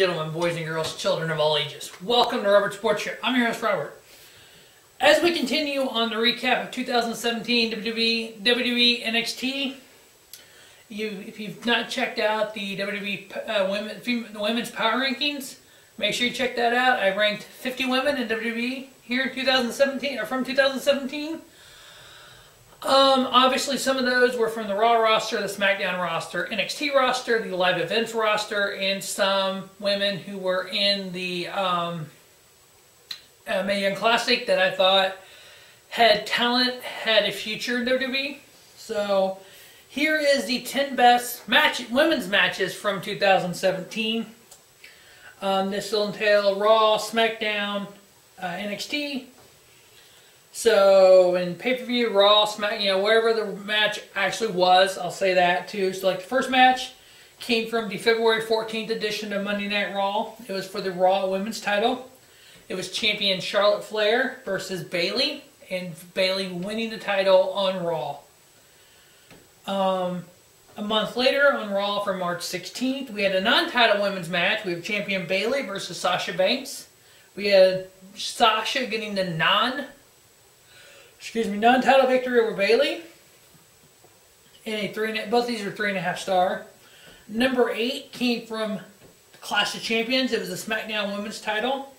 and gentlemen, boys and girls, children of all ages, welcome to Robert Sports Show. I'm your host, Robert. As we continue on the recap of 2017 WWE NXT, if you've not checked out the WWE women's power rankings, make sure you check that out. I ranked 50 women in WWE here in 2017, or from 2017. Obviously some of those were from the Raw roster, the SmackDown roster, NXT roster, the live events roster, and some women who were in the Mae Young Classic that I thought had talent, had a future in WWE. So here is the 10 best women's matches from 2017. This will entail Raw, SmackDown, NXT. So in pay-per-view, Raw, Smack, wherever the match actually was, I'll say that too. So like the first match came from the February 14th edition of Monday Night Raw. It was for the Raw Women's title. It was champion Charlotte Flair versus Bayley, and Bayley winning the title on Raw. A month later on Raw for March 16th, we had a non-title women's match. We have champion Bayley versus Sasha Banks. We had Sasha getting the non-title victory over Bayley. And both these are 3.5 star. Number 8 came from Clash of Champions. It was the SmackDown Women's title.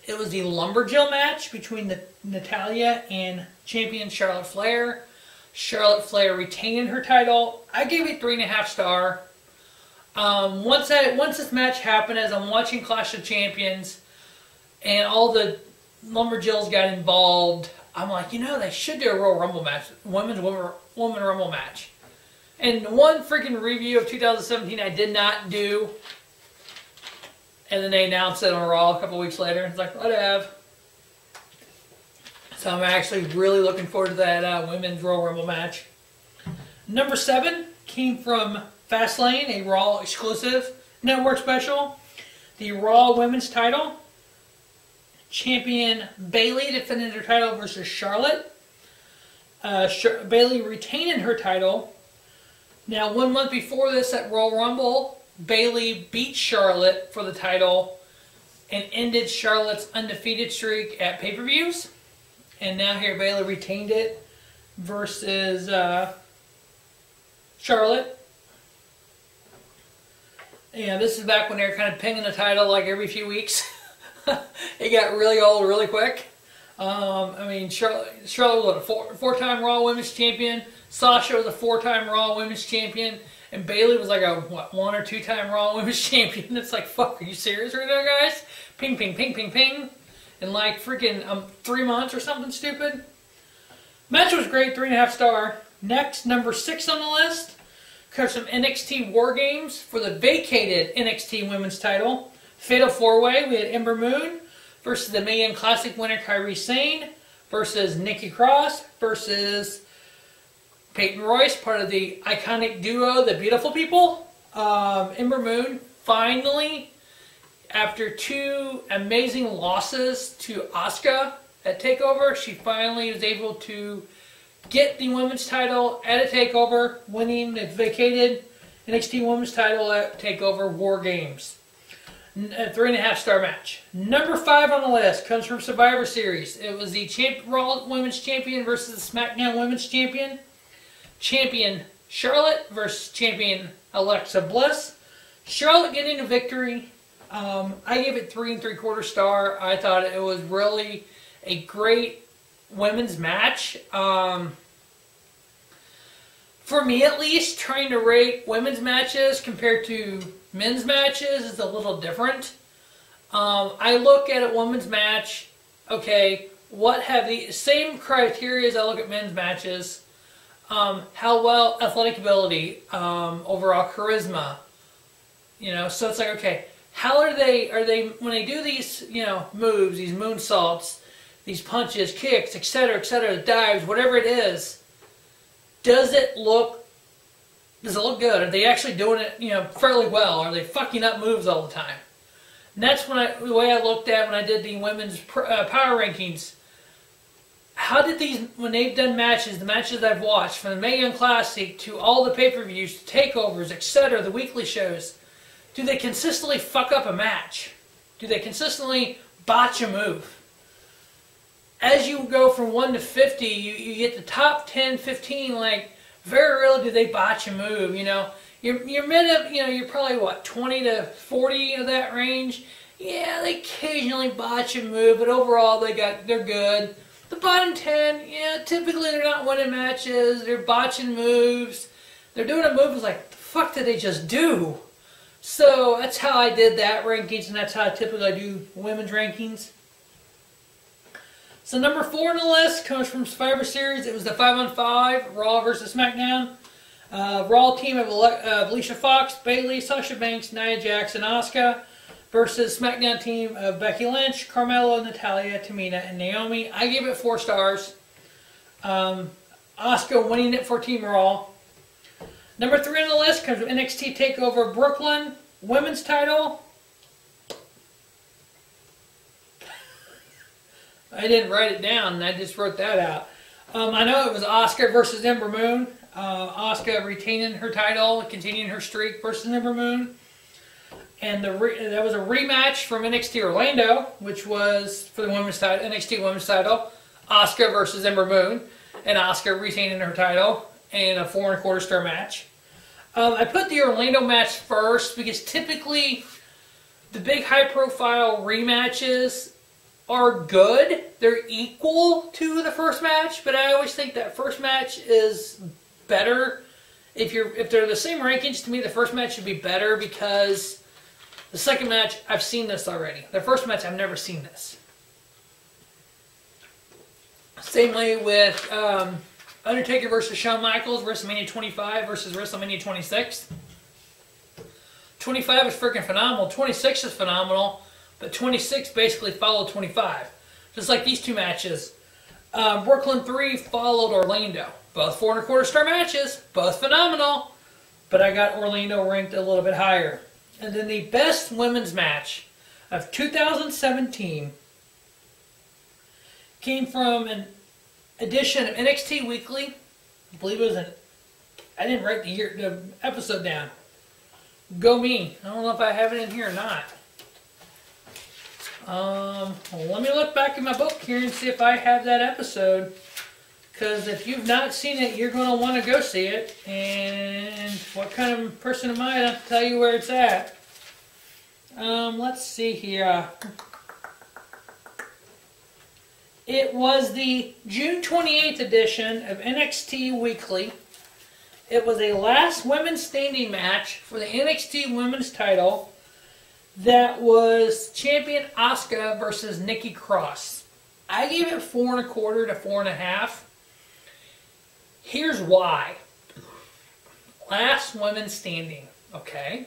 It was the Lumberjill match between Natalya and champion Charlotte Flair. Charlotte Flair retaining her title. I gave it 3.5 star. Once this match happened, as I'm watching Clash of Champions, and all the Lumberjills got involved, I'm like, they should do a Royal Rumble match, women Rumble match. And one freaking review of 2017 I did not do, and then they announced it on Raw a couple weeks later. It's like, whatever. So I'm actually really looking forward to that women's Royal Rumble match. Number 7 came from Fastlane, a Raw exclusive network special. The Raw Women's title. Champion Bayley defending her title versus Charlotte. Bayley retaining her title. Now, 1 month before this at Royal Rumble, Bayley beat Charlotte for the title and ended Charlotte's undefeated streak at pay-per-views. And now here Bayley retained it versus Charlotte. Yeah, this is back when they were kind of pinging the title like every few weeks. It got really old really quick. Charlotte was a four-time Raw Women's Champion. Sasha was a 4-time Raw Women's Champion. And Bayley was like a, 1 or 2-time Raw Women's Champion. It's like, fuck, are you serious right now, guys? Ping, ping, ping, ping, ping. In like freaking 3 months or something stupid. Match was great, 3.5 star. Next, number 6 on the list comes from NXT War Games for the vacated NXT Women's title. Fatal 4-Way, we had Ember Moon versus the Mae Young Classic winner Kairi Sane versus Nikki Cross versus Peyton Royce, part of the iconic duo, the Beautiful People. Ember Moon finally, after 2 amazing losses to Asuka at TakeOver, she finally was able to get the women's title at a TakeOver, winning the vacated NXT Women's title at TakeOver War Games. A 3.5 star match. Number 5 on the list comes from Survivor Series. It was the Raw Women's Champion versus the SmackDown Women's Champion. Champion Charlotte versus champion Alexa Bliss. Charlotte getting a victory. I gave it 3 3/4 star. I thought it was really a great women's match. For me at least, trying to rate women's matches compared to men's matches is a little different. I look at a women's match, okay, what have the same criteria as I look at men's matches. How well athletic ability, overall charisma, so it's like, okay, how are they when they do these, moves, these moonsaults, these punches, kicks, etc., dives, whatever it is, does it look good? Are they actually doing it, fairly well? Are they fucking up moves all the time? And that's the way I looked at when I did the women's power rankings. How did when they've done matches, the matches I've watched, from the Mae Young Classic to all the pay-per-views, takeovers, etc., the weekly shows, do they consistently fuck up a match? Do they consistently botch a move? As you go from 1 to 50, you get the top 10, 15, like, very rarely do they botch a move, you know. You're mid, you know, you're probably, what, 20 to 40 of that range? Yeah, they occasionally botch a move, but overall they're good. The bottom 10, yeah, typically they're not winning matches, they're botching moves. They're doing a move that's like, what the fuck did they just do? So that's how I did that rankings, and that's how I typically do women's rankings. So number 4 on the list comes from Survivor Series. It was the 5-on-5, Raw versus SmackDown. Raw team of Alicia Fox, Bayley, Sasha Banks, Nia Jax, and Asuka versus SmackDown team of Becky Lynch, Carmella, Natalya, Tamina, and Naomi. I gave it 4 stars. Asuka winning it for Team Raw. Number 3 on the list comes from NXT TakeOver Brooklyn women's title. I didn't write it down, I just wrote that out. I know it was Asuka versus Ember Moon. Asuka retaining her title, continuing her streak versus Ember Moon. And that was a rematch from NXT Orlando, which was for the women's title, NXT women's title. Asuka versus Ember Moon, and Asuka retaining her title in a 4 1/4 star match. I put the Orlando match first because typically the big high profile rematches are good. They're equal to the first match, but I always think that first match is better. If they're the same rankings, to me the first match should be better because the second match, I've seen this already. The first match, I've never seen this. Same way with Undertaker versus Shawn Michaels, WrestleMania 25 versus WrestleMania 26. 25 is freaking phenomenal. 26 is phenomenal. But 26 basically followed 25. Just like these two matches. Brooklyn 3 followed Orlando. Both 4 1/4 star matches. Both phenomenal. But I got Orlando ranked a little bit higher. And then the best women's match of 2017 came from an edition of NXT Weekly. I believe it was I didn't write the episode down. Go me. I don't know if I have it in here or not. Let me look back in my book here and see if I have that episode. Because if you've not seen it, you're going to want to go see it. And what kind of person am I to tell you where it's at? Let's see here. It was the June 28th edition of NXT Weekly. It was a last women's standing match for the NXT women's title. That was champion Asuka versus Nikki Cross. I gave it 4 1/4 to 4 1/2. Here's why. Last women standing, okay?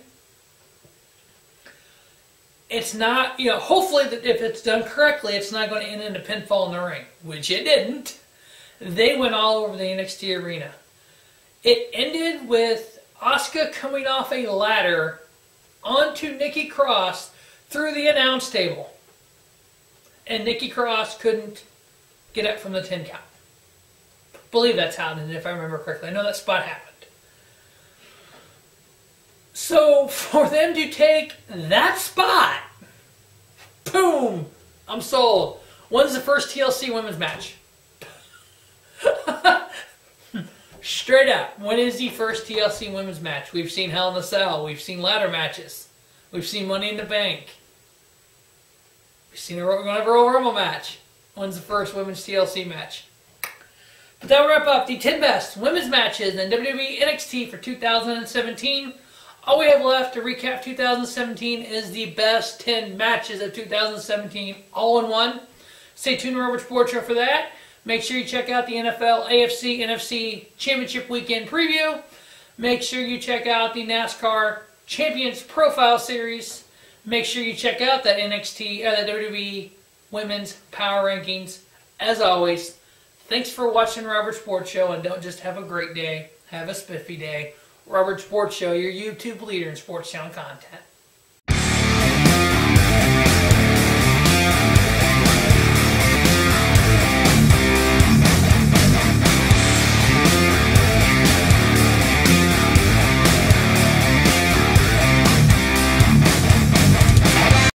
It's not, you know, hopefully if it's done correctly, it's not going to end in a pinfall in the ring, which it didn't. They went all over the NXT arena. It ended with Asuka coming off a ladder onto Nikki Cross through the announce table. And Nikki Cross couldn't get up from the 10 count. I believe that's how it ended, if I remember correctly. I know that spot happened. So, for them to take that spot, boom, I'm sold. When's the first TLC women's match? Straight up, when is the first TLC women's match? We've seen Hell in a Cell. We've seen ladder matches. We've seen Money in the Bank. We've seen a Royal Rumble match. When's the first women's TLC match? But that will wrap up the 10 best women's matches in WWE NXT for 2017. All we have left to recap 2017 is the best 10 matches of 2017 all in one. Stay tuned to Robert Sports Show for that. Make sure you check out the NFL, AFC, NFC Championship Weekend preview. Make sure you check out the NASCAR Champions Profile Series. Make sure you check out that NXT, the WWE Women's Power Rankings. As always, thanks for watching Robert Sports Show, and don't just have a great day, have a spiffy day. Robert Sports Show, your YouTube leader in sports channel content.